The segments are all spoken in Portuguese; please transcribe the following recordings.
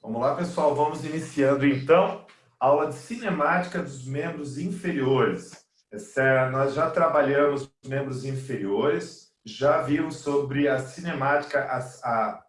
Vamos lá, pessoal. Vamos iniciando, então, a aula de cinemática dos membros inferiores. Nós já trabalhamos os membros inferiores, já vimos sobre a cinemática, a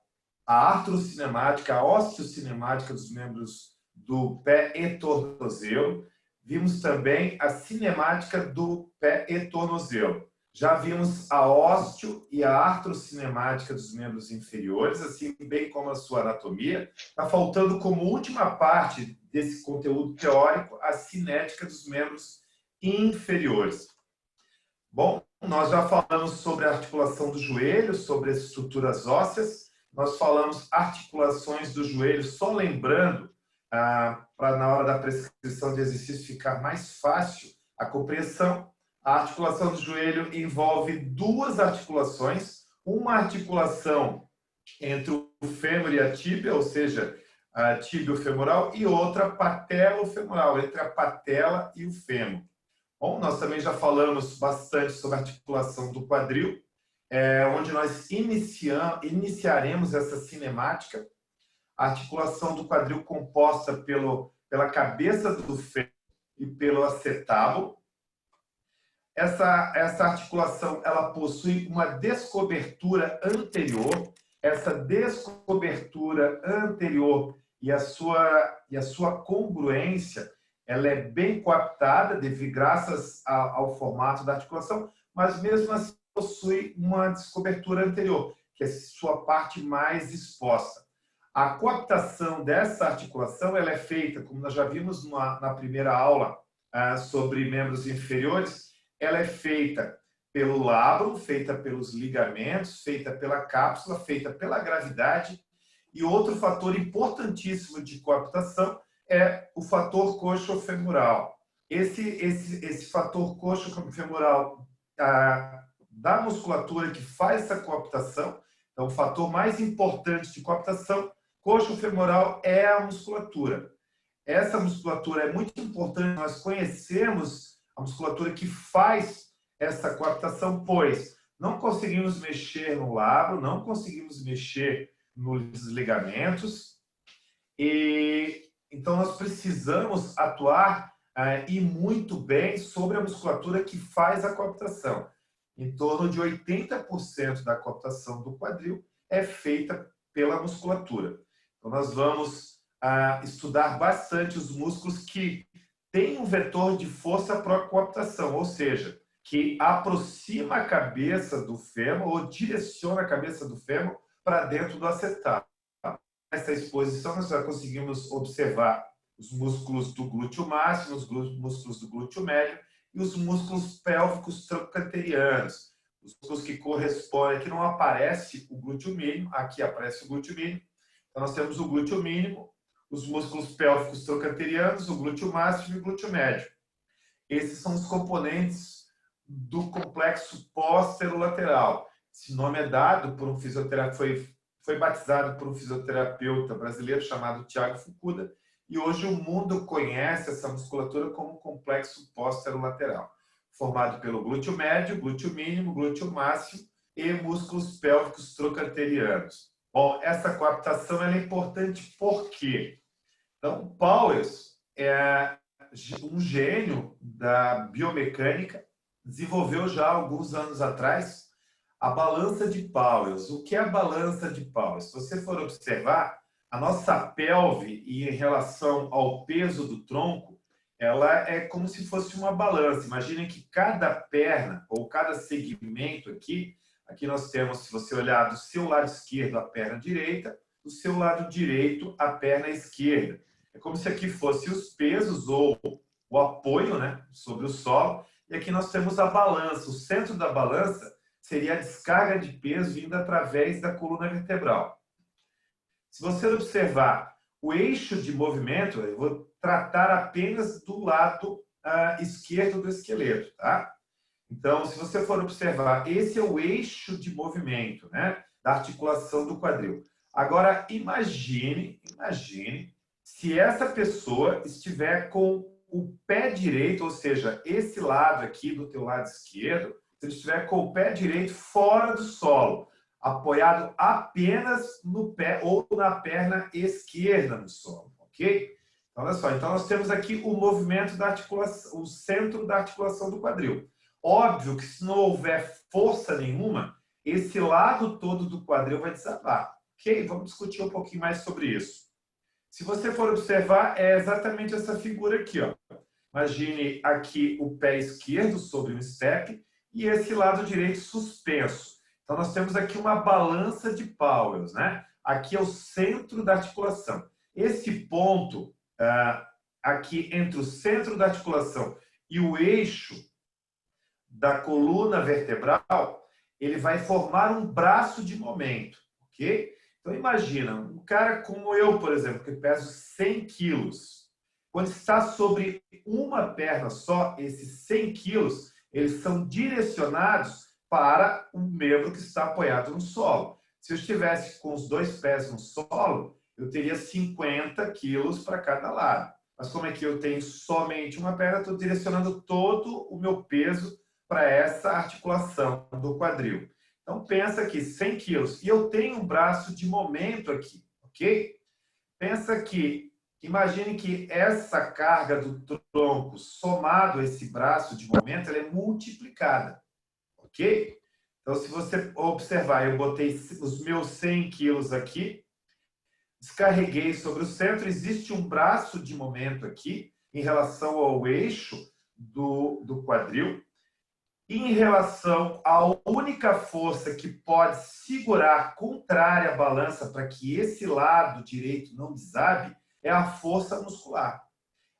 artrocinemática, a osteocinemática dos membros do pé e tornozelo. Vimos também a cinemática do pé e tornozelo. Já vimos a ósteo e a artrocinemática dos membros inferiores, assim bem como a sua anatomia. Está faltando como última parte desse conteúdo teórico a cinética dos membros inferiores. Bom, nós já falamos sobre a articulação do joelho, sobre as estruturas ósseas. Nós falamos articulações do joelho, só lembrando, para na hora da prescrição de exercício ficar mais fácil a compreensão. A articulação do joelho envolve duas articulações, uma articulação entre o fêmur e a tíbia, ou seja, a tíbio-femoral, e outra patelo-femoral, entre a patela e o fêmur. Bom, nós também já falamos bastante sobre a articulação do quadril, onde nós iniciaremos essa cinemática. A articulação do quadril composta pela cabeça do fêmur e pelo acetábulo. Essa articulação ela possui uma descobertura anterior. Essa descobertura anterior e a sua congruência ela é bem coaptada graças ao formato da articulação, mas mesmo assim possui uma descobertura anterior, que é a sua parte mais exposta. A coaptação dessa articulação ela é feita, como nós já vimos na primeira aula sobre membros inferiores, ela é feita pelo lábaro, feita pelos ligamentos, feita pela cápsula, feita pela gravidade. E outro fator importantíssimo de coaptação é o fator coxofemoral. Esse fator coxofemoral da musculatura que faz essa coaptação, então o fator mais importante de coaptação coxofemoral é a musculatura. Essa musculatura é muito importante, nós conhecemos a musculatura que faz essa coaptação, pois não conseguimos mexer no lábaro, não conseguimos mexer nos ligamentos, e então nós precisamos atuar e muito bem sobre a musculatura que faz a coaptação. Em torno de 80% da coaptação do quadril é feita pela musculatura. Então nós vamos estudar bastante os músculos que têm um vetor de força para a coaptação, ou seja, que aproxima a cabeça do fêmur ou direciona a cabeça do fêmur para dentro do acetábulo. Nessa exposição, nós já conseguimos observar os músculos do glúteo máximo, os músculos do glúteo médio e os músculos pélvicos trocanterianos. Os músculos que correspondem, aqui não aparece o glúteo mínimo, aqui aparece o glúteo mínimo. Então, nós temos o glúteo mínimo, os músculos pélvicos trocanterianos, o glúteo máximo e o glúteo médio. Esses são os componentes do complexo póstero-lateral. Esse nome é dado por um fisioterapeuta, foi batizado por um fisioterapeuta brasileiro chamado Thiago Fukuda, e hoje o mundo conhece essa musculatura como complexo póstero-lateral, formado pelo glúteo médio, glúteo mínimo, glúteo máximo e músculos pélvicos trocanterianos. Bom, essa coaptação é importante por quê? Então, Powers é um gênio da biomecânica, desenvolveu já alguns anos atrás a balança de Powers. O que é a balança de Powers? Se você for observar, a nossa pelve, e em relação ao peso do tronco, ela é como se fosse uma balança. Imaginem que cada perna, ou cada segmento aqui nós temos, se você olhar do seu lado esquerdo, a perna direita, do seu lado direito, a perna esquerda. É como se aqui fosse os pesos, ou o apoio, né, sobre o solo, e aqui nós temos a balança. O centro da balança seria a descarga de peso vinda através da coluna vertebral. Se você observar o eixo de movimento, eu vou tratar apenas do lado esquerdo do esqueleto, tá? Então, se você for observar, esse é o eixo de movimento, né, da articulação do quadril. Agora, imagine se essa pessoa estiver com o pé direito, ou seja, esse lado aqui do teu lado esquerdo, se ele estiver com o pé direito fora do solo. apoiado apenas no pé ou na perna esquerda no solo, ok? Então, olha só, então nós temos aqui o movimento da articulação, o centro da articulação do quadril. Óbvio que se não houver força nenhuma, esse lado todo do quadril vai desabar, ok? Vamos discutir um pouquinho mais sobre isso. Se você for observar, é exatamente essa figura aqui, ó. Imagine aqui o pé esquerdo sobre um step e esse lado direito suspenso. Então, nós temos aqui uma balança de Powells, né? Aqui é o centro da articulação. Esse ponto aqui entre o centro da articulação e o eixo da coluna vertebral, ele vai formar um braço de momento, ok? Então, imagina, um cara como eu, por exemplo, que peso 100 quilos, quando está sobre uma perna só, esses 100 quilos, eles são direcionados para o membro que está apoiado no solo. Se eu estivesse com os dois pés no solo, eu teria 50 quilos para cada lado. Mas como é que eu tenho somente uma perna, estou direcionando todo o meu peso para essa articulação do quadril. Então, pensa aqui, 100 quilos. E eu tenho um braço de momento aqui, ok? Pensa que, imagine que essa carga do tronco, somado a esse braço de momento, ela é multiplicada, ok? Então, se você observar, eu botei os meus 100 quilos aqui, descarreguei sobre o centro, existe um braço de momento aqui, em relação ao eixo do quadril, em relação à única força que pode segurar contrária à balança para que esse lado direito não desabe, é a força muscular.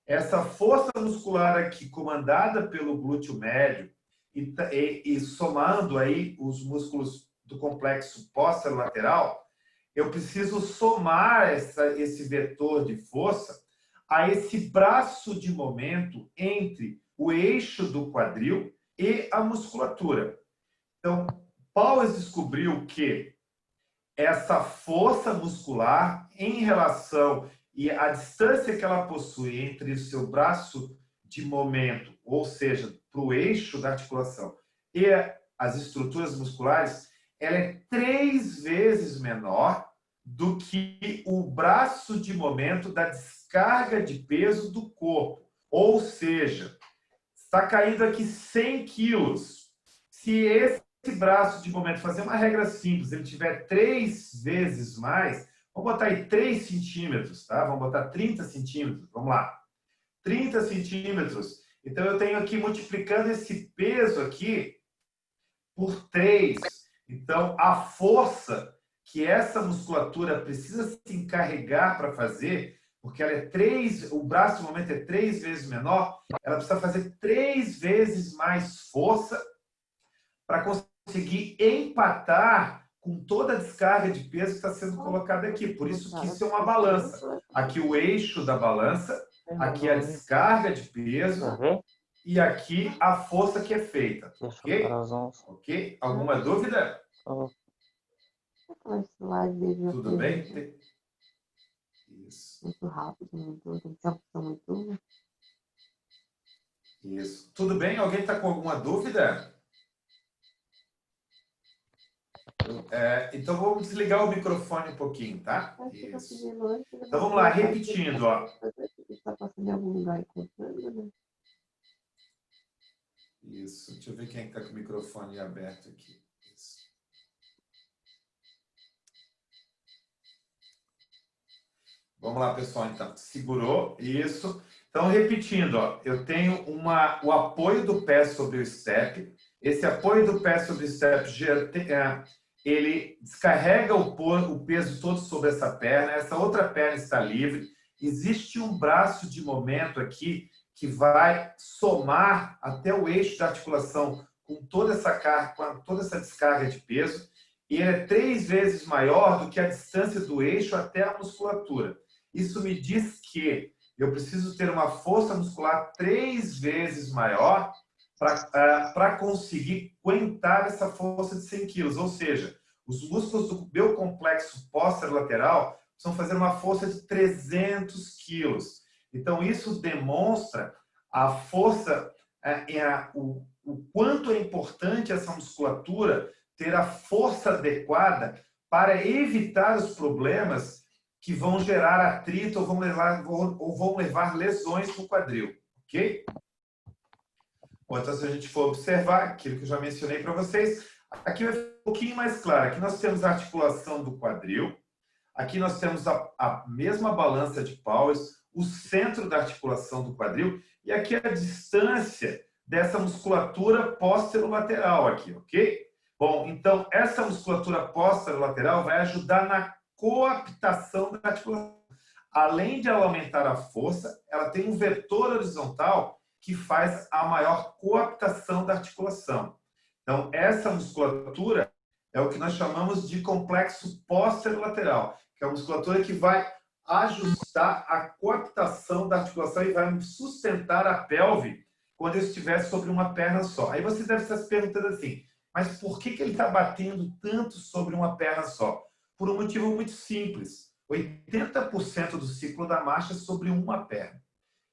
Essa força muscular aqui, comandada pelo glúteo médio e somando aí os músculos do complexo póstero-lateral, eu preciso somar esse vetor de força a esse braço de momento entre o eixo do quadril e a musculatura. Então, Powers descobriu que essa força muscular em relação e a distância que ela possui entre o seu braço de momento, ou seja, para o eixo da articulação e as estruturas musculares, ela é 3 vezes menor do que o braço de momento da descarga de peso do corpo. Ou seja, está caindo aqui 100 quilos. Se esse braço de momento, fazer uma regra simples, ele tiver 3 vezes mais, vamos botar aí 3 centímetros, tá? Vamos botar 30 centímetros, vamos lá. 30 centímetros. Então, eu tenho aqui multiplicando esse peso aqui por 3. Então, a força que essa musculatura precisa se encarregar para fazer, porque ela é 3, o braço no momento é 3 vezes menor, ela precisa fazer 3 vezes mais força para conseguir empatar com toda a descarga de peso que está sendo colocada aqui. Por isso que isso é uma balança. Aqui o eixo da balança, aqui a descarga de peso e aqui a força que é feita. Ok? Ok? Alguma dúvida? Tudo bem? Isso. Muito rápido, muito. Isso. Tudo bem? Alguém está com alguma dúvida? Então, vamos desligar o microfone um pouquinho, tá? Isso. Então, vamos lá, repetindo, ó. Está passando em algum lugar encontrando, né? Isso. Deixa eu ver quem está com o microfone aberto aqui. Isso. Vamos lá, pessoal, então. Segurou. Isso. Então, repetindo, ó. Eu tenho o apoio do pé sobre o step. Esse apoio do pé sobre o step ele descarrega o peso todo sobre essa perna, essa outra perna está livre, existe um braço de momento aqui que vai somar até o eixo da articulação com toda essa carga, com toda essa descarga de peso, e ele é 3 vezes maior do que a distância do eixo até a musculatura. Isso me diz que eu preciso ter uma força muscular 3 vezes maior para conseguir aguentar essa força de 100 quilos. Ou seja, os músculos do meu complexo póstero-lateral precisam fazer uma força de 300 quilos. Então, isso demonstra a força, o quanto é importante essa musculatura ter a força adequada para evitar os problemas que vão gerar atrito ou vão levar lesões no quadril, ok? Bom, então, se a gente for observar aquilo que eu já mencionei para vocês, aqui vai ficar um pouquinho mais claro. Aqui nós temos a articulação do quadril, aqui nós temos a mesma balança de Powers, o centro da articulação do quadril, e aqui a distância dessa musculatura póstero-lateral aqui, ok? Bom, então, essa musculatura póstero-lateral vai ajudar na coaptação da articulação. Além de ela aumentar a força, ela tem um vetor horizontal que faz a maior coaptação da articulação. Então, essa musculatura é o que nós chamamos de complexo póstero-lateral, que é a musculatura que vai ajustar a coaptação da articulação e vai sustentar a pelve quando eu estiver sobre uma perna só. Aí você deve estar se perguntando assim, mas por que ele está batendo tanto sobre uma perna só? Por um motivo muito simples. 80% do ciclo da marcha é sobre uma perna.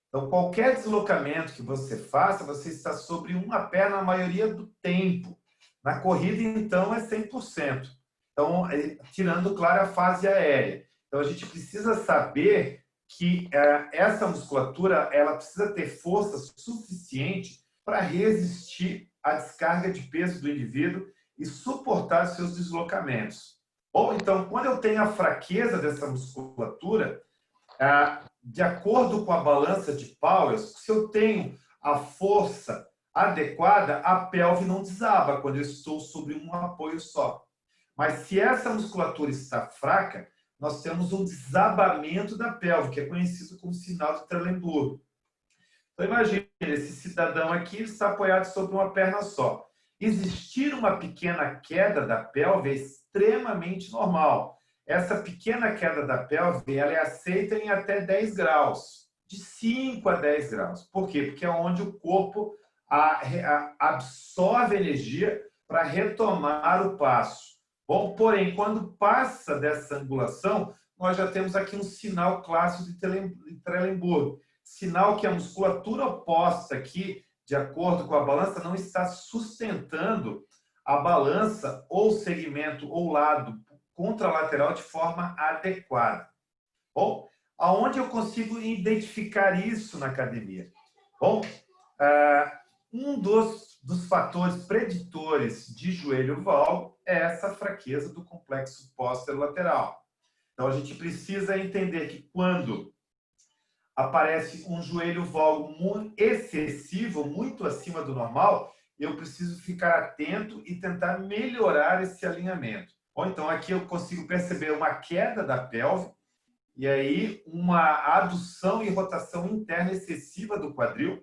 Então, qualquer deslocamento que você faça, você está sobre uma perna a maioria do tempo. Na corrida, então, é 100%. Então, tirando, claro, a fase aérea. Então, a gente precisa saber que essa musculatura ela precisa ter força suficiente para resistir à descarga de peso do indivíduo e suportar seus deslocamentos. Ou então, quando eu tenho a fraqueza dessa musculatura, de acordo com a balança de Powers, se eu tenho a força adequada, a pelve não desaba quando eu estou sobre um apoio só. Mas se essa musculatura está fraca, nós temos um desabamento da pelve, que é conhecido como sinal de Trendelenburg. Então, imagine, esse cidadão aqui está apoiado sobre uma perna só. Existir uma pequena queda da pelve é extremamente normal. Essa pequena queda da pelve ela é aceita em até 10 graus, de 5 a 10 graus. Por quê? Porque é onde o corpo absorve energia para retomar o passo. Bom, porém, quando passa dessa angulação, nós já temos aqui um sinal clássico de Trendelenburg. Sinal que a musculatura oposta aqui, de acordo com a balança, não está sustentando a balança ou segmento ou lado contralateral de forma adequada. Bom, aonde eu consigo identificar isso na academia? Bom, um dos fatores preditores de joelho valgo é essa fraqueza do complexo póstero-lateral. Então, a gente precisa entender que quando aparece um joelho valgo excessivo, muito acima do normal, eu preciso ficar atento e tentar melhorar esse alinhamento. Ou então, aqui eu consigo perceber uma queda da pelve e aí uma adução e rotação interna excessiva do quadril.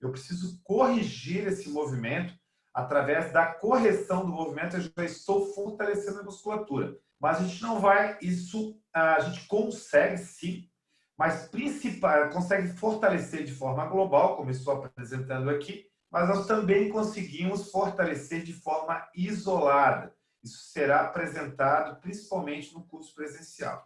Eu preciso corrigir esse movimento. Através da correção do movimento, eu já estou fortalecendo a musculatura. Mas a gente não vai... Isso a gente consegue, sim, mas consegue fortalecer de forma global, como estou apresentando aqui, mas nós também conseguimos fortalecer de forma isolada. Isso será apresentado principalmente no curso presencial.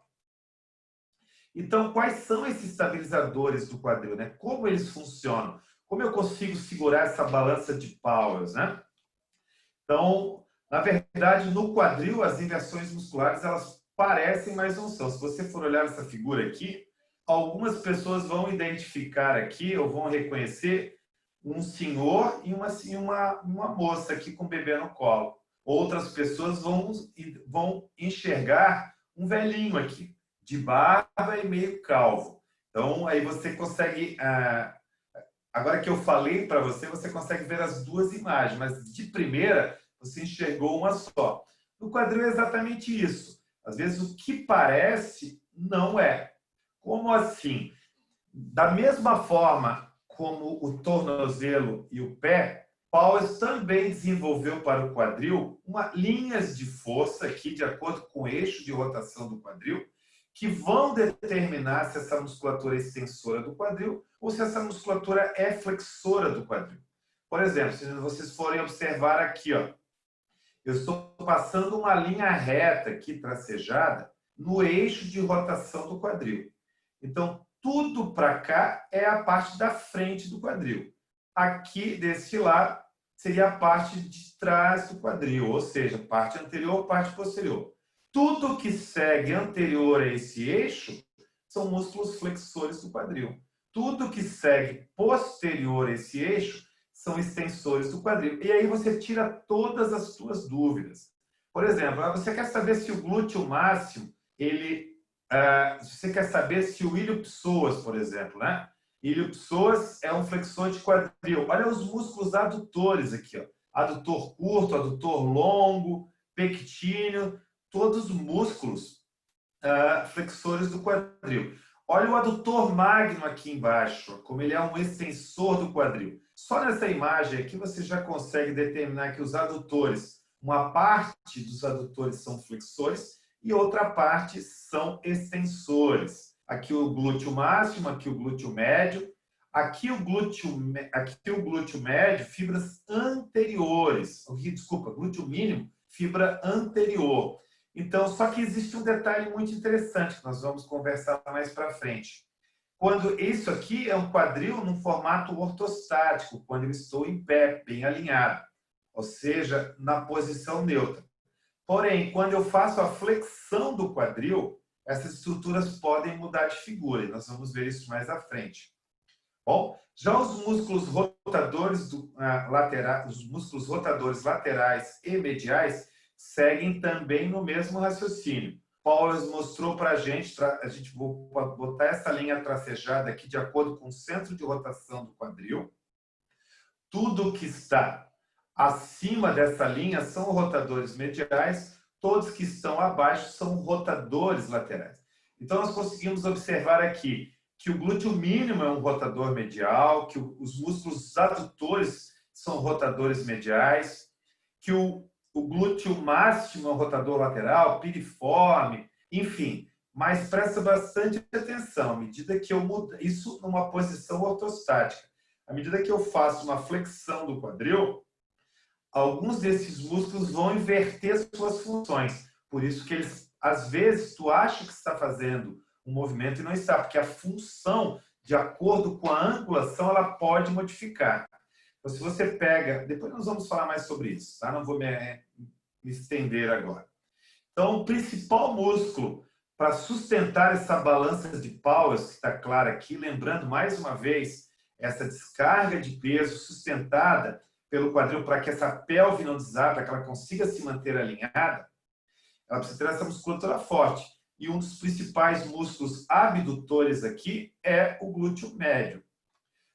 Então, quais são esses estabilizadores do quadril, né? Como eles funcionam? Como eu consigo segurar essa balança de Powers, né? Então, na verdade, no quadril, as inversões musculares, elas parecem, mas não são. Se você for olhar essa figura aqui, algumas pessoas vão identificar aqui, ou vão reconhecer um senhor e uma moça aqui com o bebê no colo. Outras pessoas vão enxergar um velhinho aqui, de barba e meio calvo. Então, aí você consegue... Agora que eu falei para você, você consegue ver as duas imagens, mas de primeira, você enxergou uma só. No quadril é exatamente isso. Às vezes, o que parece, não é. Como assim? Da mesma forma como o tornozelo e o pé, Powers também desenvolveu para o quadril linhas de força aqui, de acordo com o eixo de rotação do quadril, que vão determinar se essa musculatura é extensora do quadril ou se essa musculatura é flexora do quadril. Por exemplo, se vocês forem observar aqui, ó, eu estou passando uma linha reta aqui, tracejada, no eixo de rotação do quadril. Então, tudo para cá é a parte da frente do quadril. Aqui, desse lado, seria a parte de trás do quadril, ou seja, parte anterior, parte posterior. Tudo que segue anterior a esse eixo são músculos flexores do quadril. Tudo que segue posterior a esse eixo são extensores do quadril. E aí você tira todas as suas dúvidas. Por exemplo, você quer saber se o glúteo máximo, você quer saber se o ilho-psoas, por exemplo, né? Ilho-psoas é um flexor de quadril. Olha os músculos adutores aqui, ó. Adutor curto, adutor longo, pectíneo, todos os músculos flexores do quadril. Olha o adutor magno aqui embaixo, como ele é um extensor do quadril. Só nessa imagem aqui você já consegue determinar que os adutores, uma parte dos adutores são flexores e outra parte são extensores. Aqui o glúteo máximo, aqui o glúteo médio, aqui o glúteo médio, fibras anteriores. Desculpa, glúteo mínimo, fibra anterior. Então, só que existe um detalhe muito interessante que nós vamos conversar mais para frente. Quando isso aqui é um quadril num formato ortostático, quando eu estou em pé, bem alinhado, ou seja, na posição neutra. Porém, quando eu faço a flexão do quadril, essas estruturas podem mudar de figura, e nós vamos ver isso mais à frente. Bom, já os músculos rotadores laterais e mediais seguem também no mesmo raciocínio. Paulo mostrou para a gente vou botar essa linha tracejada aqui de acordo com o centro de rotação do quadril. Tudo que está acima dessa linha são rotadores mediais, todos que estão abaixo são rotadores laterais. Então, nós conseguimos observar aqui que o glúteo mínimo é um rotador medial, que os músculos adutores são rotadores mediais, que o glúteo máximo é um rotador lateral, piriforme, enfim. Mas presta bastante atenção, à medida que eu mudo isso numa posição ortostática, à medida que eu faço uma flexão do quadril, alguns desses músculos vão inverter suas funções. Por isso que eles, às vezes, tu acha que está fazendo um movimento e não está, porque a função, de acordo com a angulação, ela pode modificar. Então, se você pega... Depois nós vamos falar mais sobre isso, tá? Não vou me estender agora. Então, o principal músculo para sustentar essa balança de Powers, que está clara aqui, lembrando mais uma vez, essa descarga de peso sustentada pelo quadril para que essa pelve não desabe, para que ela consiga se manter alinhada, ela precisa ter essa musculatura forte. E um dos principais músculos abdutores aqui é o glúteo médio.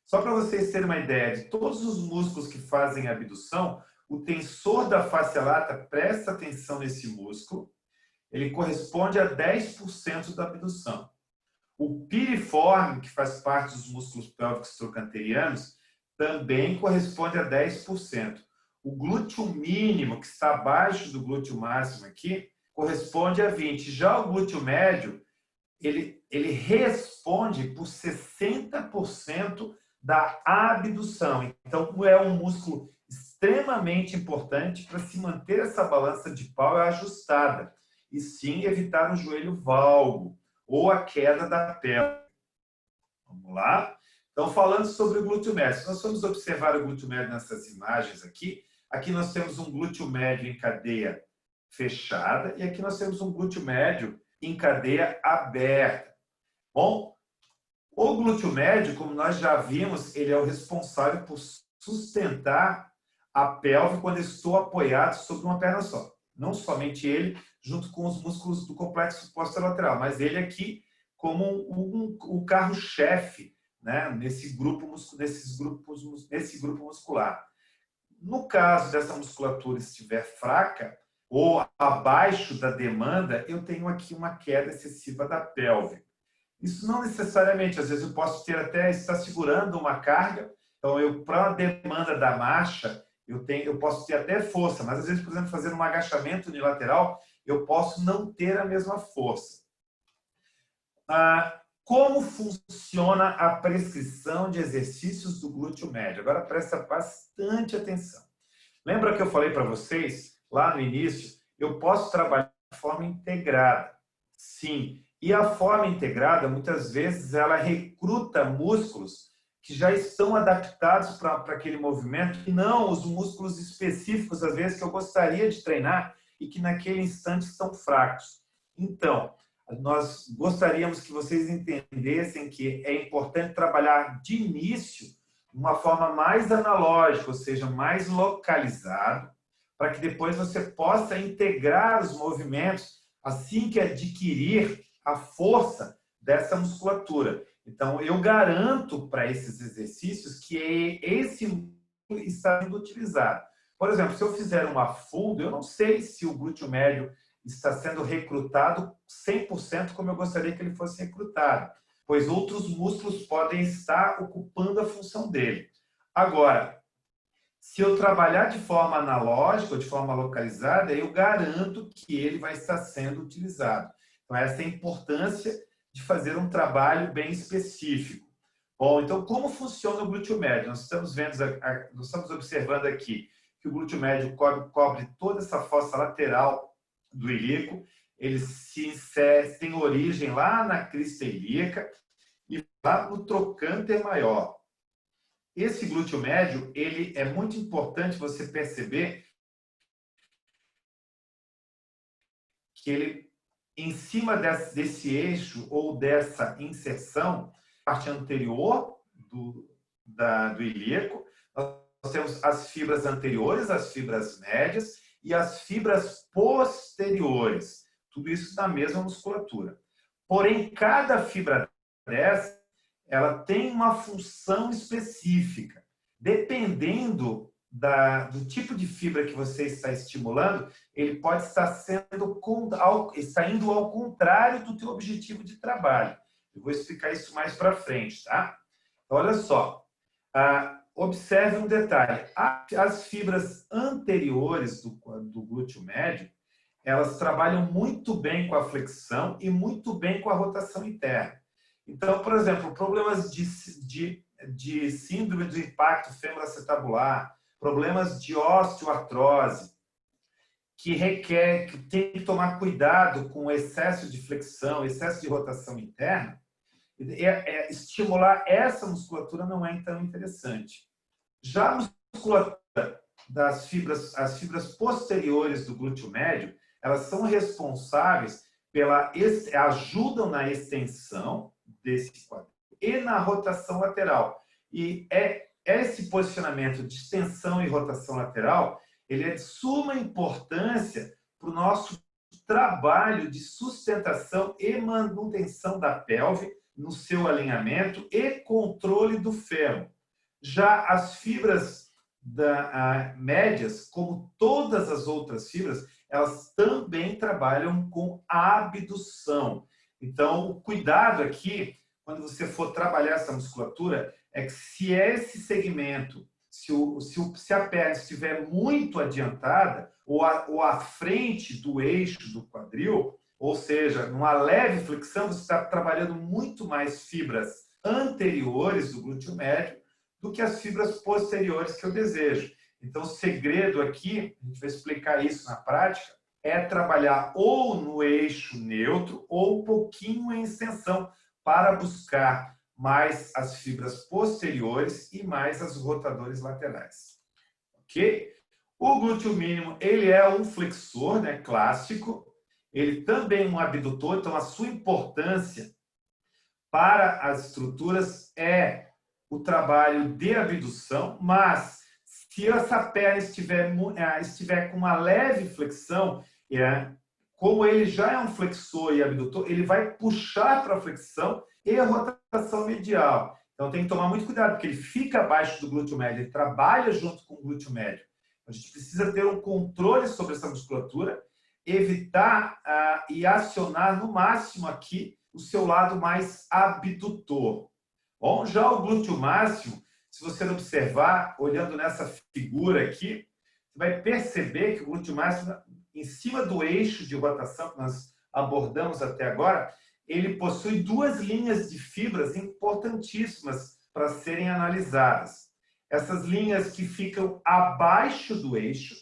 Só para vocês terem uma ideia de todos os músculos que fazem a abdução, o tensor da face lata, presta atenção nesse músculo, ele corresponde a 10% da abdução. O piriforme, que faz parte dos músculos pélvicos trochanterianos, também corresponde a 10%. O glúteo mínimo, que está abaixo do glúteo máximo aqui, corresponde a 20%. Já o glúteo médio, ele responde por 60% da abdução. Então, é um músculo extremamente importante para se manter essa balança de Powell ajustada e sim evitar o joelho valgo ou a queda da pelve. Vamos lá? Então, falando sobre o glúteo médio, nós vamos observar o glúteo médio nessas imagens aqui. Aqui nós temos um glúteo médio em cadeia fechada e aqui nós temos um glúteo médio em cadeia aberta. Bom, o glúteo médio, como nós já vimos, ele é o responsável por sustentar a pelve quando estou apoiado sobre uma perna só. Não somente ele, junto com os músculos do complexo posterolateral, mas ele aqui como o carro-chefe, né, nesse grupo muscular. No caso dessa musculatura estiver fraca ou abaixo da demanda, eu tenho aqui uma queda excessiva da pelve. Isso não necessariamente, às vezes eu posso ter até estar segurando uma carga, então para a demanda da marcha, eu posso ter até força, mas às vezes, por exemplo, fazendo um agachamento unilateral, eu posso não ter a mesma força. Como funciona a prescrição de exercícios do glúteo médio? Agora presta bastante atenção. Lembra que eu falei para vocês, lá no início, eu posso trabalhar de forma integrada. Sim. E a forma integrada, muitas vezes, ela recruta músculos que já estão adaptados para aquele movimento, e não os músculos específicos, às vezes, que eu gostaria de treinar e que naquele instante são fracos. Então, nós gostaríamos que vocês entendessem que é importante trabalhar de início de uma forma mais analógica, ou seja, mais localizado, para que depois você possa integrar os movimentos assim que adquirir a força dessa musculatura. Então, eu garanto para esses exercícios que esse músculo está sendo utilizado. Por exemplo, se eu fizer uma fundo, eu não sei se o glúteo médio está sendo recrutado 100% como eu gostaria que ele fosse recrutado, pois outros músculos podem estar ocupando a função dele. Agora, se eu trabalhar de forma analógica ou de forma localizada, eu garanto que ele vai estar sendo utilizado. Então, essa é a importância de fazer um trabalho bem específico. Bom, então, como funciona o glúteo médio? Nós estamos observando aqui que o glúteo médio cobre toda essa fossa lateral do ilíaco. Ele tem origem lá na crista ilíaca e lá no trocânter maior. Esse glúteo médio, ele é muito importante você perceber que ele, em cima desse eixo ou dessa inserção, parte anterior do ilíaco, nós temos as fibras anteriores, as fibras médias e as fibras posteriores. Tudo isso na mesma musculatura. Porém, cada fibra dessa, ela tem uma função específica. Dependendo do tipo de fibra que você está estimulando, ele pode estar indo ao contrário do teu objetivo de trabalho. Eu vou explicar isso mais para frente, tá? Então, olha só. Observe um detalhe. As fibras anteriores do glúteo médio, elas trabalham muito bem com a flexão e muito bem com a rotação interna. Então, por exemplo, problemas de síndrome do impacto femoroacetabular, problemas de osteoartrose, que tem que tomar cuidado com o excesso de flexão, excesso de rotação interna, estimular essa musculatura não é tão interessante. Já a musculatura as fibras posteriores do glúteo médio, elas são responsáveis ajudam na extensão desse quadril e na rotação lateral. E esse posicionamento de extensão e rotação lateral, ele é de suma importância para o nosso trabalho de sustentação e manutenção da pelve no seu alinhamento e controle do fêmur. Já as fibras médias, como todas as outras fibras, elas também trabalham com abdução. Então, o cuidado aqui, quando você for trabalhar essa musculatura, é que se esse segmento, se a perna estiver muito adiantada, ou à frente do eixo do quadril, ou seja, numa leve flexão, você está trabalhando muito mais fibras anteriores do glúteo médio do que as fibras posteriores que eu desejo. Então, o segredo aqui, a gente vai explicar isso na prática, é trabalhar ou no eixo neutro ou um pouquinho em extensão para buscar mais as fibras posteriores e mais as rotadores laterais. Ok? O glúteo mínimo, ele é um flexor, né, clássico. Ele também é um abdutor, então a sua importância para as estruturas é o trabalho de abdução, mas se essa perna estiver com uma leve flexão, como ele já é um flexor e abdutor, ele vai puxar para a flexão e a rotação medial. Então tem que tomar muito cuidado, porque ele fica abaixo do glúteo médio, ele trabalha junto com o glúteo médio. A gente precisa ter um controle sobre essa musculatura, evitar e acionar no máximo aqui o seu lado mais abdutor. Bom, já o glúteo máximo, se você observar, olhando nessa figura aqui, você vai perceber que o glúteo máximo, em cima do eixo de rotação que nós abordamos até agora, ele possui duas linhas de fibras importantíssimas para serem analisadas. Essas linhas que ficam abaixo do eixo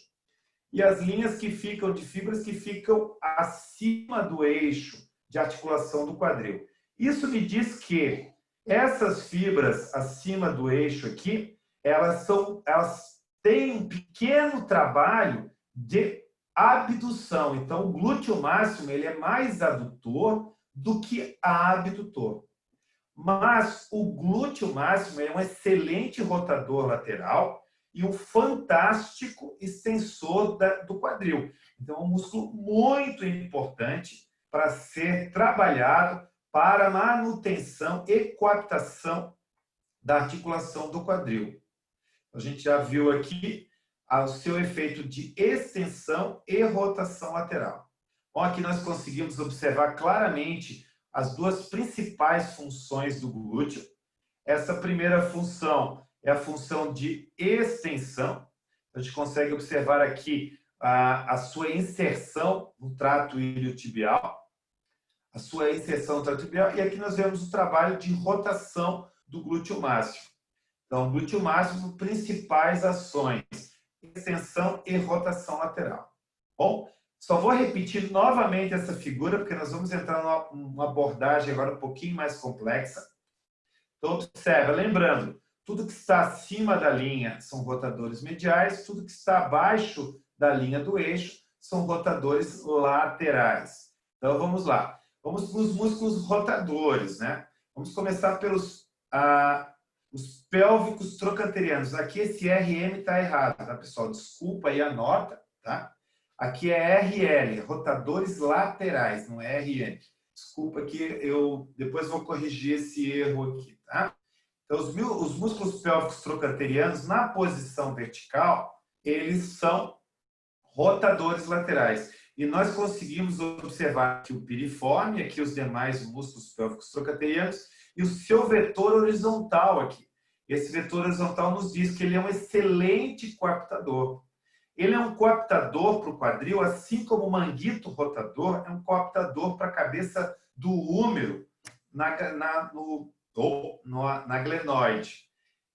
e as linhas que ficam de fibras que ficam acima do eixo de articulação do quadril. Isso me diz que Essas fibras acima do eixo aqui, elas têm um pequeno trabalho de abdução. Então, o glúteo máximo ele é mais adutor do que abdutor. Mas o glúteo máximo é um excelente rotador lateral e um fantástico extensor do quadril. Então, é um músculo muito importante para ser trabalhado para a manutenção e coaptação da articulação do quadril. A gente já viu aqui o seu efeito de extensão e rotação lateral. Bom, aqui nós conseguimos observar claramente as duas principais funções do glúteo. Essa primeira função é a função de extensão. A gente consegue observar aqui a sua inserção no trato iliotibial. A sua inserção no trato iliotibial. E aqui nós vemos o trabalho de rotação do glúteo máximo. Então, glúteo máximo, principais ações, extensão e rotação lateral. Bom, só vou repetir novamente essa figura, porque nós vamos entrar numa abordagem agora um pouquinho mais complexa. Então, observa, lembrando, tudo que está acima da linha são rotadores mediais, tudo que está abaixo da linha do eixo são rotadores laterais. Então, vamos lá. Vamos para os músculos rotadores, né? Vamos começar pelos os pélvicos trocanterianos. Aqui esse RM está errado, tá, pessoal? Desculpa aí a nota, tá? Aqui é RL, rotadores laterais, não é RN. Desculpa que eu depois vou corrigir esse erro aqui, tá? Então, os músculos pélvicos trocanterianos, na posição vertical, eles são rotadores laterais. E nós conseguimos observar aqui o piriforme, aqui os demais músculos pélvicos trocanterianos, e o seu vetor horizontal aqui. Esse vetor horizontal nos diz que ele é um excelente coaptador. Ele é um coaptador para o quadril, assim como o manguito rotador é um coaptador para a cabeça do húmero na glenoide.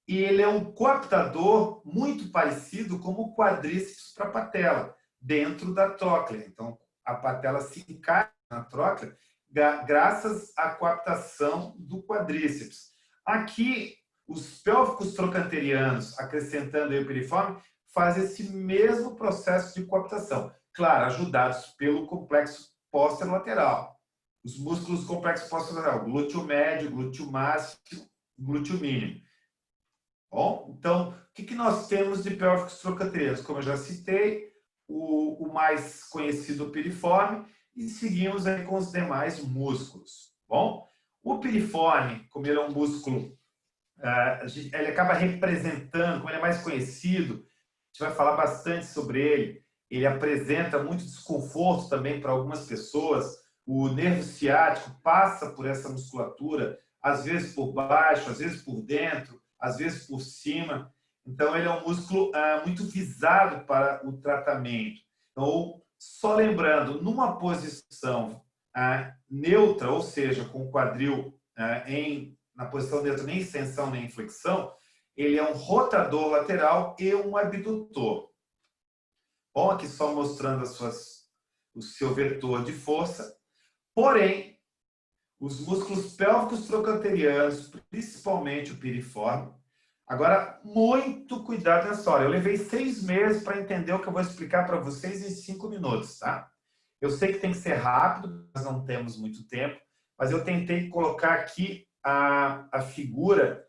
E ele é um coaptador muito parecido com o quadríceps para a patela, dentro da tróclea. Então, a patela se encaixa na tróclea graças à coaptação do quadríceps. Aqui, os pélvicos trocanterianos, acrescentando aí o piriforme, fazem esse mesmo processo de coaptação. Claro, ajudados pelo complexo posterolateral. Os músculos do complexo posterolateral, glúteo médio, glúteo máximo, glúteo mínimo. Bom, então, o que nós temos de pélvicos trocanterianos? Como eu já citei, o mais conhecido, o piriforme, e seguimos aí com os demais músculos. Bom, o piriforme, como ele é um músculo, ele acaba representando, como ele é mais conhecido, a gente vai falar bastante sobre ele. Ele apresenta muito desconforto também para algumas pessoas. O nervo ciático passa por essa musculatura, às vezes por baixo, às vezes por dentro, às vezes por cima. Então, ele é um músculo muito visado para o tratamento. Então, só lembrando, numa posição neutra, ou seja, com o quadril na posição neutra, nem extensão nem flexão, ele é um rotador lateral e um abdutor. Bom, aqui só mostrando o seu vetor de força. Porém, os músculos pélvicos trocanterianos, principalmente o piriforme, agora, muito cuidado nessa hora. Eu levei 6 meses para entender o que eu vou explicar para vocês em 5 minutos, tá? Eu sei que tem que ser rápido, nós não temos muito tempo, mas eu tentei colocar aqui a figura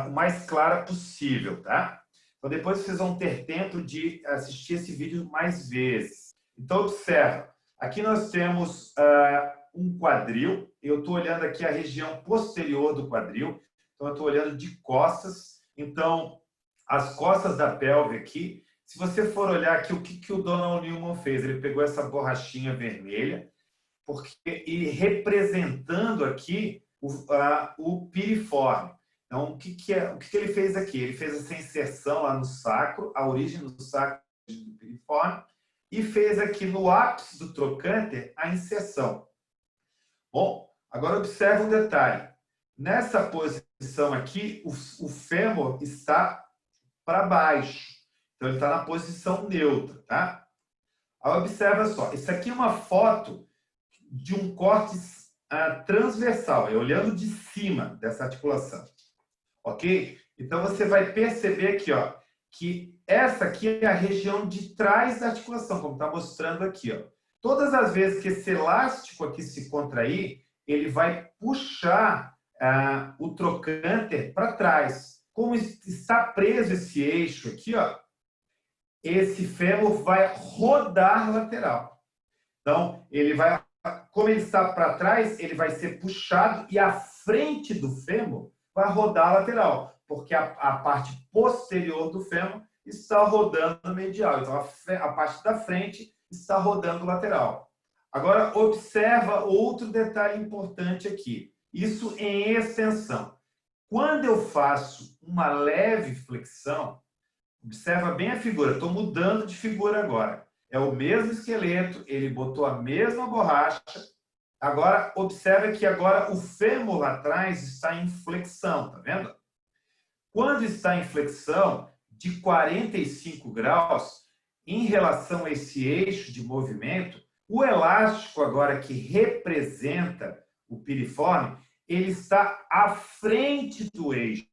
o mais clara possível, tá? Então, depois vocês vão ter tempo de assistir esse vídeo mais vezes. Então, observa. Aqui nós temos um quadril. Eu estou olhando aqui a região posterior do quadril. Então, eu estou olhando de costas. Então, as costas da pelve aqui, se você for olhar aqui o que o Donald Newman fez, ele pegou essa borrachinha vermelha e representando aqui o piriforme. Então, o que ele fez aqui? Ele fez essa inserção lá no sacro, a origem do sacro do piriforme, e fez aqui no ápice do trocânter a inserção. Bom, agora observe um detalhe. Nessa posição aqui, o fêmur está para baixo. Então, ele está na posição neutra, tá? Aí, observa só. Isso aqui é uma foto de um córtex transversal, é olhando de cima dessa articulação. Ok? Então, você vai perceber aqui, ó, que essa aqui é a região de trás da articulação, como está mostrando aqui. Ó. Todas as vezes que esse elástico aqui se contrair, ele vai puxar o trocânter para trás. Como está preso esse eixo aqui, ó, esse fêmur vai rodar lateral. Então, ele vai, como ele está para trás, ele vai ser puxado e a frente do fêmur vai rodar lateral, porque a parte posterior do fêmur está rodando medial. Então, a parte da frente está rodando lateral. Agora, observa outro detalhe importante aqui. Isso em extensão. Quando eu faço uma leve flexão, observa bem a figura. Estou mudando de figura agora. É o mesmo esqueleto, ele botou a mesma borracha. Agora, observa que agora o fêmur lá atrás está em flexão, tá vendo? Quando está em flexão de 45 graus, em relação a esse eixo de movimento, o elástico agora que representa o piriforme, ele está à frente do eixo.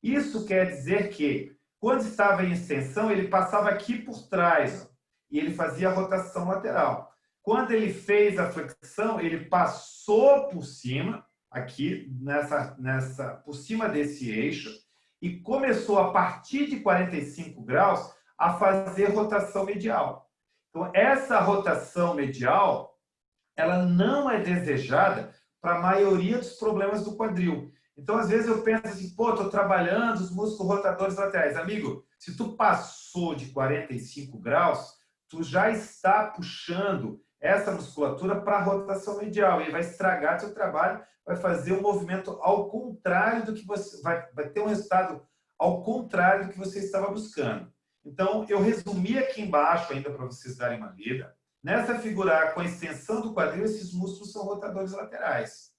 Isso quer dizer que, quando estava em extensão, ele passava aqui por trás, ó, e ele fazia a rotação lateral. Quando ele fez a flexão, ele passou por cima, aqui, por cima desse eixo, e começou, a partir de 45 graus, a fazer rotação medial. Então, essa rotação medial, ela não é desejada para a maioria dos problemas do quadril. Então, às vezes eu penso assim, pô, estou trabalhando os músculos rotadores laterais. Amigo, se tu passou de 45 graus, tu já está puxando essa musculatura para a rotação medial. E vai estragar seu trabalho, vai fazer um movimento ao contrário do que você... Vai ter um resultado ao contrário do que você estava buscando. Então, eu resumi aqui embaixo ainda para vocês darem uma lida. Nessa figura A, com a extensão do quadril, esses músculos são rotadores laterais.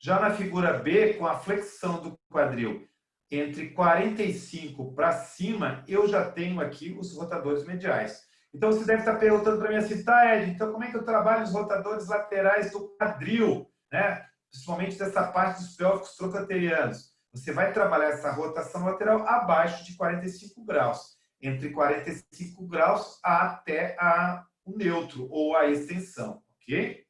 Já na figura B, com a flexão do quadril entre 45 para cima, eu já tenho aqui os rotadores mediais. Então, você deve estar perguntando para mim assim, tá, Ed, então como é que eu trabalho os rotadores laterais do quadril, né? Principalmente dessa parte dos pélvicos trocanterianos. Você vai trabalhar essa rotação lateral abaixo de 45 graus. Entre 45 graus até o neutro, ou a extensão, ok?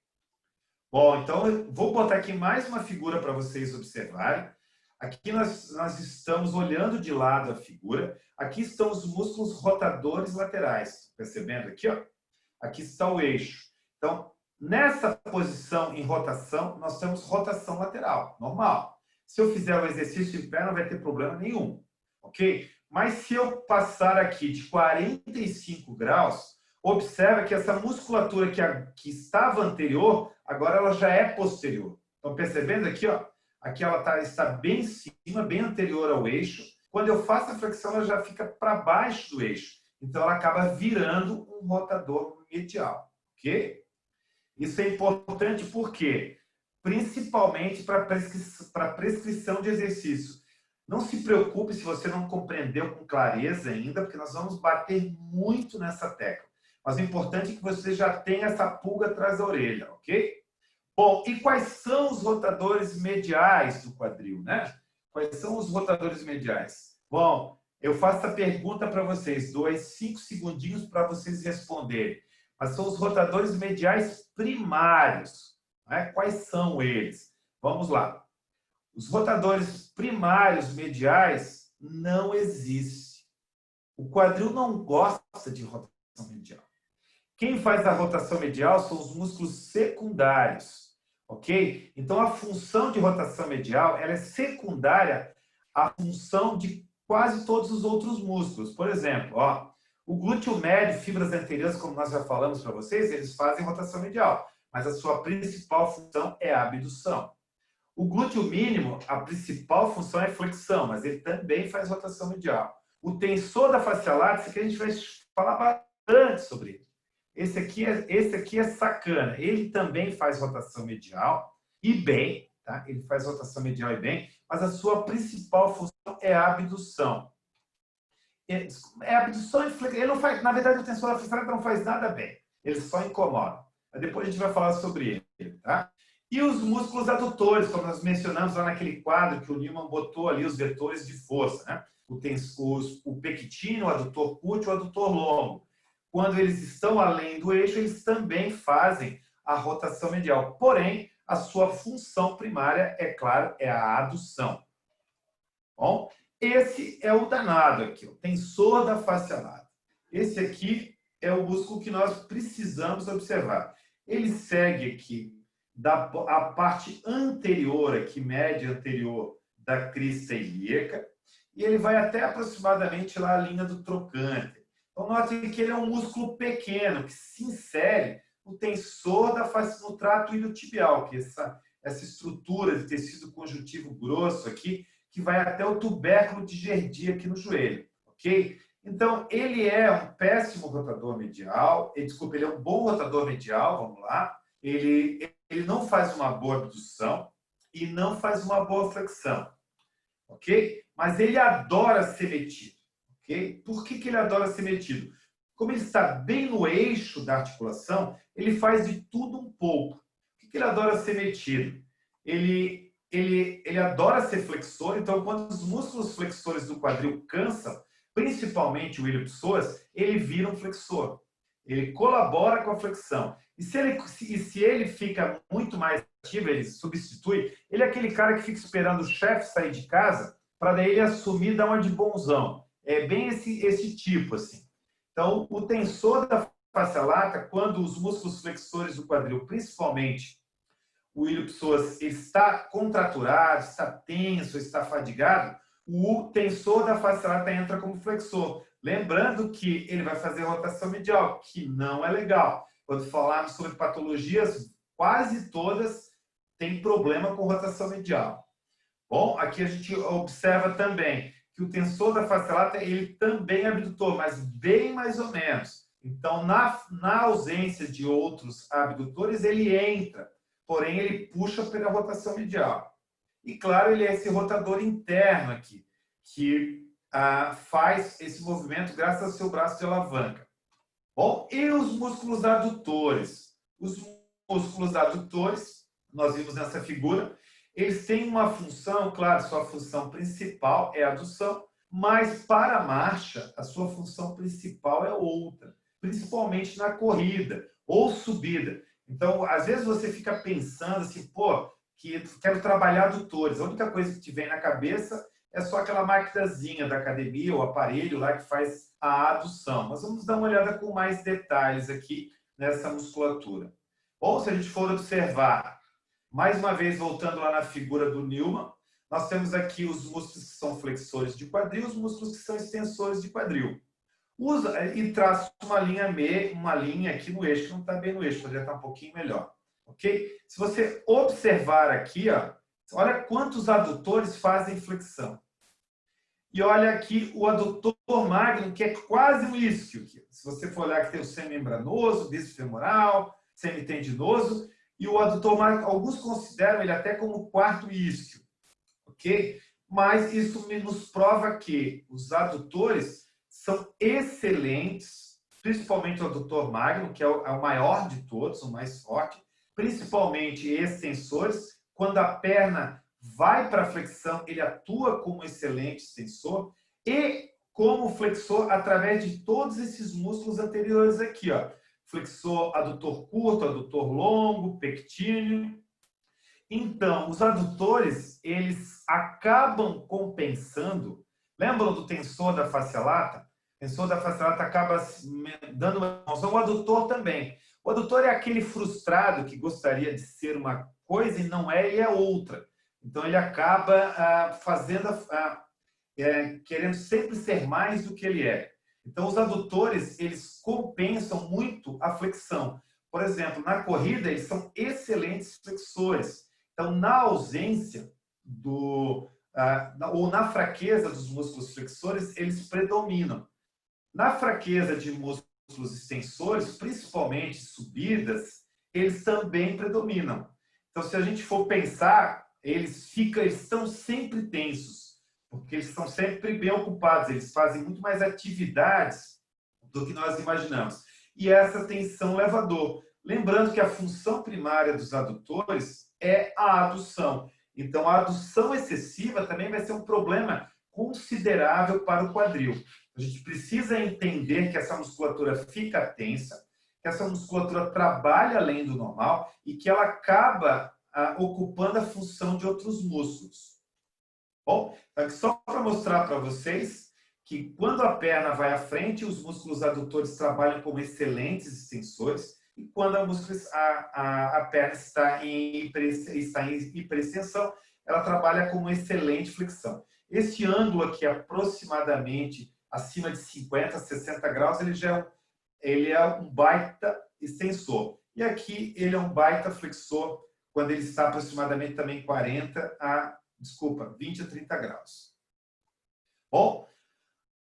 Bom, então eu vou botar aqui mais uma figura para vocês observarem. Aqui nós estamos olhando de lado a figura. Aqui estão os músculos rotadores laterais. Percebendo aqui, ó? Aqui está o eixo. Então, nessa posição em rotação, nós temos rotação lateral, normal. Se eu fizer o exercício de pé, não vai ter problema nenhum, ok? Mas se eu passar aqui de 45 graus, observa que essa musculatura que estava anterior, agora ela já é posterior. Estão percebendo aqui, ó? Aqui ela está bem em cima, bem anterior ao eixo. Quando eu faço a flexão, ela já fica para baixo do eixo. Então, ela acaba virando um rotador medial, ok? Isso é importante porque, principalmente para prescrição de exercício. Não se preocupe se você não compreendeu com clareza ainda, porque nós vamos bater muito nessa tecla. Mas o importante é que você já tenha essa pulga atrás da orelha, ok? Bom, e quais são os rotadores mediais do quadril, né? Quais são os rotadores mediais? Bom, eu faço a pergunta para vocês, dou 5 segundinhos para vocês responderem. Mas são os rotadores mediais primários, né? Quais são eles? Vamos lá. Os rotadores primários mediais não existem. O quadril não gosta de rotação medial. Quem faz a rotação medial são os músculos secundários, ok? Então, a função de rotação medial ela é secundária à função de quase todos os outros músculos. Por exemplo, ó, o glúteo médio, fibras anteriores, como nós já falamos para vocês, eles fazem rotação medial, mas a sua principal função é a abdução. O glúteo mínimo, a principal função é flexão, mas ele também faz rotação medial. O tensor da fascia lática, que a gente vai falar bastante sobre ele. Esse aqui é sacana. Ele também faz rotação medial e bem, tá? Ele faz rotação medial e bem, mas a sua principal função é a abdução. É abdução e flexão. Ele não faz, na verdade, o tensor da fascia lática não faz nada bem. Ele só incomoda. Depois a gente vai falar sobre ele, tá? E os músculos adutores, como nós mencionamos lá naquele quadro que o Newman botou ali, os vetores de força, né? O pectínio, o adutor curto e o adutor longo. Quando eles estão além do eixo, eles também fazem a rotação medial. Porém, a sua função primária, é claro, é a adução. Bom, esse é o danado aqui, o tensor da face lata. Esse aqui é o músculo que nós precisamos observar. Ele segue aqui a parte anterior, aqui, média anterior da crista ilíaca, e ele vai até aproximadamente lá a linha do trocânter. Então, note que ele é um músculo pequeno, que se insere no tensor da face, no trato iliotibial, que é essa estrutura de tecido conjuntivo grosso aqui, que vai até o tubérculo de Gerdy aqui no joelho, ok? Então, ele é um péssimo rotador medial, desculpa, ele é um bom rotador medial, vamos lá. Ele não faz uma boa abdução e não faz uma boa flexão, ok? Mas ele adora ser metido, ok? Por que ele adora ser metido? Como ele está bem no eixo da articulação, ele faz de tudo um pouco. Por que ele adora ser metido? Ele adora ser flexor, então quando os músculos flexores do quadril cansam, principalmente o iliopsoas, ele vira um flexor. Ele colabora com a flexão. E se ele fica muito mais ativo, ele substitui, ele é aquele cara que fica esperando o chefe sair de casa para daí ele assumir e dar uma de bonzão. É bem esse tipo, assim. Então, o tensor da face lata, quando os músculos flexores do quadril, principalmente o iliopsoas, está contraturado, está tenso, está fadigado, o tensor da face lata entra como flexor. Lembrando que ele vai fazer rotação medial, que não é legal. Quando falarmos sobre patologias, quase todas têm problema com rotação medial. Bom, aqui a gente observa também que o tensor da face lata, ele também é abdutor, mas bem mais ou menos. Então, na ausência de outros abdutores, ele entra, porém ele puxa pela rotação medial. E, claro, ele é esse rotador interno aqui, que faz esse movimento graças ao seu braço de alavanca. Bom, e os músculos adutores? Os músculos adutores, nós vimos nessa figura, eles têm uma função, claro, sua função principal é a adução, mas para a marcha, a sua função principal é outra, principalmente na corrida ou subida. Então, às vezes você fica pensando assim, pô, que quero trabalhar adutores. A única coisa que te vem na cabeça é só aquela maquinazinha da academia, o aparelho lá que faz a adução. Mas vamos dar uma olhada com mais detalhes aqui nessa musculatura. Bom, se a gente for observar, mais uma vez voltando lá na figura do Newman, nós temos aqui os músculos que são flexores de quadril, os músculos que são extensores de quadril. Usa e traça uma linha aqui no eixo, que não está bem no eixo, já está um pouquinho melhor. Ok? Se você observar aqui, ó, olha quantos adutores fazem flexão. E olha aqui o adutor magno, que é quase um isquio. Se você for olhar que tem o semimembranoso, bisfemoral, semitendinoso, e o adutor magno, alguns consideram ele até como o quarto isquio. Ok? Mas isso nos prova que os adutores são excelentes, principalmente o adutor magno, que é o maior de todos, o mais forte, principalmente extensores. Quando a perna vai para a flexão, ele atua como excelente extensor e como flexor através de todos esses músculos anteriores aqui, ó. Flexor adutor curto, adutor longo, pectíneo. Então, os adutores, eles acabam compensando. Lembram do tensor da face lata? O tensor da face lata acaba dando uma função. O adutor também. O adutor é aquele frustrado que gostaria de ser uma coisa e não é, e é outra. Então, ele acaba querendo sempre ser mais do que ele é. Então, os adutores, eles compensam muito a flexão. Por exemplo, na corrida, eles são excelentes flexores. Então, na ausência ou na fraqueza dos músculos flexores, eles predominam. Na fraqueza de músculos extensores, principalmente subidas, eles também predominam. Então, se a gente for pensar, eles estão sempre tensos, porque eles estão sempre bem ocupados, eles fazem muito mais atividades do que nós imaginamos. E essa tensão leva a dor. Lembrando que a função primária dos adutores é a adução. Então, a adução excessiva também vai ser um problema considerável para o quadril. A gente precisa entender que essa musculatura fica tensa, que essa musculatura trabalha além do normal e que ela acaba ocupando a função de outros músculos. Bom, então, só para mostrar para vocês que quando a perna vai à frente, os músculos adutores trabalham como excelentes extensores, e quando a perna está em hiperextensão, ela trabalha como excelente flexão. Este ângulo aqui, aproximadamente acima de 50, 60 graus, ele é um baita extensor. E aqui ele é um baita flexor quando ele está aproximadamente também 20 a 30 graus. Bom,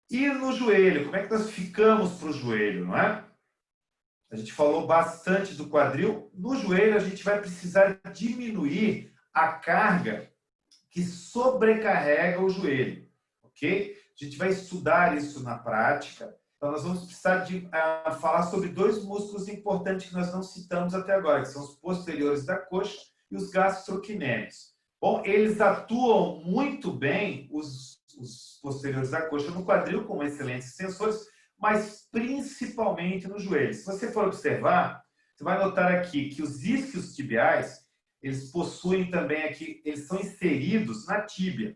e no joelho, como é que nós ficamos para o joelho, não é? A gente falou bastante do quadril. No joelho, a gente vai precisar diminuir a carga que sobrecarrega o joelho, ok? A gente vai estudar isso na prática. Então, nós vamos precisar falar sobre dois músculos importantes que nós não citamos até agora, que são os posteriores da coxa e os gastrocnêmicos. Bom, eles atuam muito bem, os posteriores da coxa, no quadril, como excelentes extensores, mas principalmente no joelho. Se você for observar, você vai notar aqui que os isquios tibiais, eles possuem também aqui, eles são inseridos na tíbia.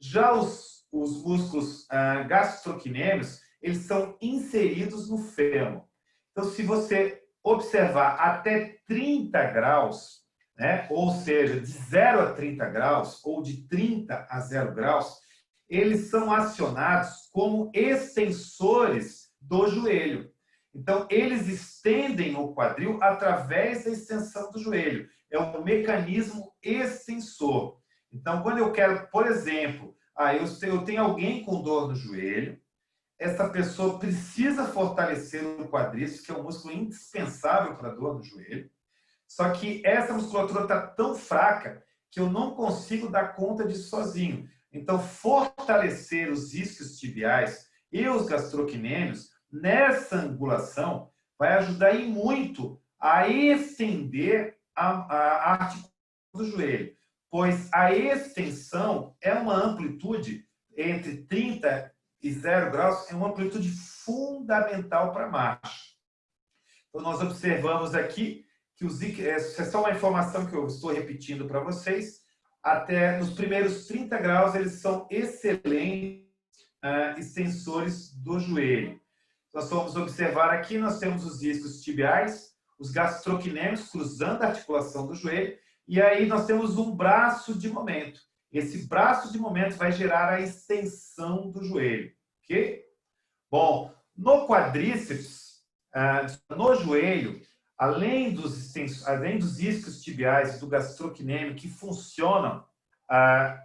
Já os músculos gastrocnêmicos, eles são inseridos no fêmur. Então, se você observar até 30 graus, né, ou seja, de 0 a 30 graus, ou de 30 a 0 graus, eles são acionados como extensores do joelho. Então, eles estendem o quadril através da extensão do joelho. É um mecanismo extensor. Então, quando eu quero, por exemplo, eu tenho alguém com dor no joelho, essa pessoa precisa fortalecer o quadríceps, que é um músculo indispensável para a dor no joelho. Só que essa musculatura está tão fraca que eu não consigo dar conta disso sozinho. Então, fortalecer os isquios tibiais e os gastrocnêmios nessa angulação vai ajudar e muito a estender a articulação do joelho, pois a extensão é uma amplitude entre 30 e 0 graus, é uma amplitude fundamental para a marcha. Então, nós observamos aqui que essa é só uma informação que eu estou repetindo para vocês. Até nos primeiros 30 graus, eles são excelentes extensores do joelho. Nós vamos observar aqui, nós temos os isquios tibiais, os gastrocnêmicos cruzando a articulação do joelho, e aí nós temos um braço de momento. Esse braço de momento vai gerar a extensão do joelho, ok? Bom, no quadríceps, no joelho, além dos isquios tibiais e do gastrocnêmico, que funcionam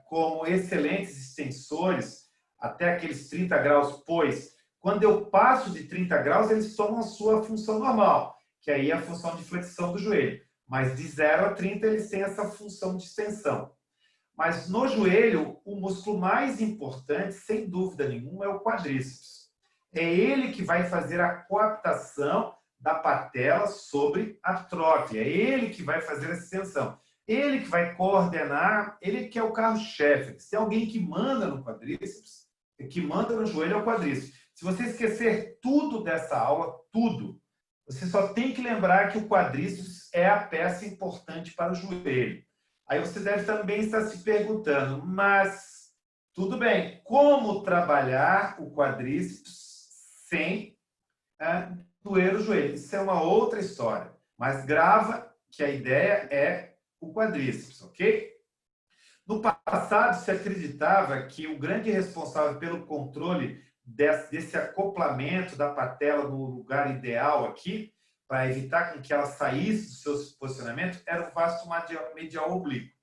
como excelentes extensores até aqueles 30 graus, pois quando eu passo de 30 graus, eles tomam a sua função normal, que aí é a função de flexão do joelho. Mas de 0 a 30, eles têm essa função de extensão. Mas no joelho, o músculo mais importante, sem dúvida nenhuma, é o quadríceps. É ele que vai fazer a coaptação da patela sobre a trófia. É ele que vai fazer essa extensão. Ele que vai coordenar, ele que é o carro-chefe. Se tem alguém que manda no quadríceps, que manda no joelho é o quadríceps. Se você esquecer tudo dessa aula, tudo, você só tem que lembrar que o quadríceps é a peça importante para o joelho. Aí você deve também estar se perguntando, mas tudo bem, como trabalhar o quadríceps sem doer o joelho? Isso é uma outra história, mas grava que a ideia é o quadríceps, ok? No passado, se acreditava que o grande responsável pelo controle desse acoplamento da patela no lugar ideal aqui, para evitar com que ela saísse do seu posicionamento, era o vasto medial oblíquo.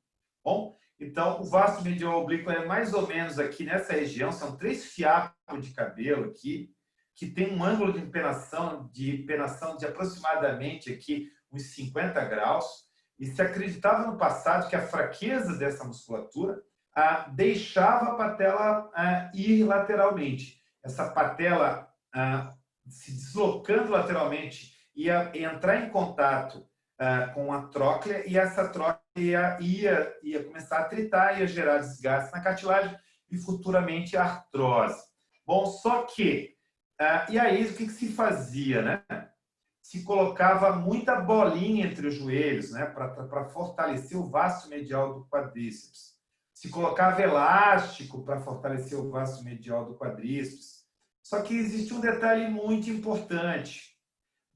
Bom, então, o vasto medial oblíquo é mais ou menos aqui nessa região, são 3 fiapos de cabelo aqui, que tem um ângulo de penação de aproximadamente aqui uns 50 graus, e se acreditava no passado que a fraqueza dessa musculatura deixava a patela ir lateralmente. Essa patela se deslocando lateralmente ia entrar em contato com a tróclea e essa tróclea ia começar a tritar, ia gerar desgaste na cartilagem e futuramente artrose. Bom, só que, e aí o que se fazia, né? Se colocava muita bolinha entre os joelhos, né? Para fortalecer o vasto medial do quadríceps. Se colocava elástico para fortalecer o vasto medial do quadríceps. Só que existe um detalhe muito importante.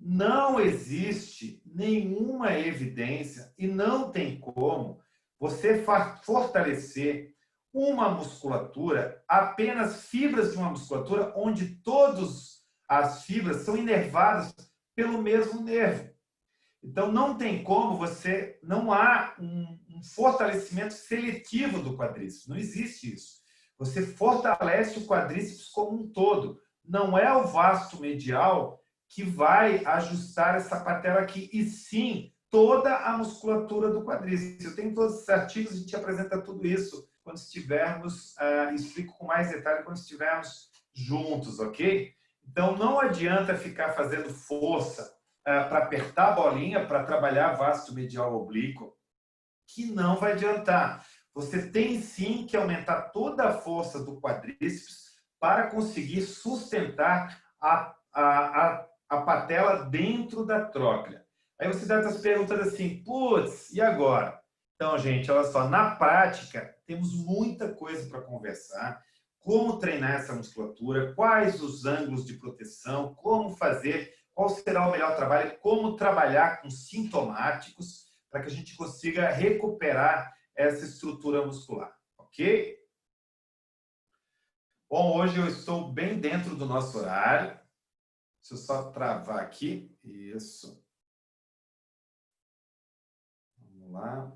Não existe nenhuma evidência e não tem como você fortalecer uma musculatura, apenas fibras de uma musculatura, onde todas as fibras são inervadas pelo mesmo nervo. Então, não tem como você... Não há um fortalecimento seletivo do quadríceps. Não existe isso. Você fortalece o quadríceps como um todo. Não é o vasto medial que vai ajustar essa patela aqui, e sim toda a musculatura do quadríceps. Eu tenho todos os artigos, a gente apresenta tudo isso quando estivermos, explico com mais detalhe quando estivermos juntos, ok? Então, não adianta ficar fazendo força para apertar a bolinha, para trabalhar vasto medial oblíquo, que não vai adiantar. Você tem sim que aumentar toda a força do quadríceps para conseguir sustentar a patela dentro da tróclea. Aí você deve estar se perguntando assim, putz, e agora? Então, gente, olha só, na prática, temos muita coisa para conversar. Como treinar essa musculatura, quais os ângulos de proteção, como fazer, qual será o melhor trabalho, como trabalhar com sintomáticos para que a gente consiga recuperar essa estrutura muscular, ok? Bom, hoje eu estou bem dentro do nosso horário. Deixa eu só travar aqui. Isso. Vamos lá.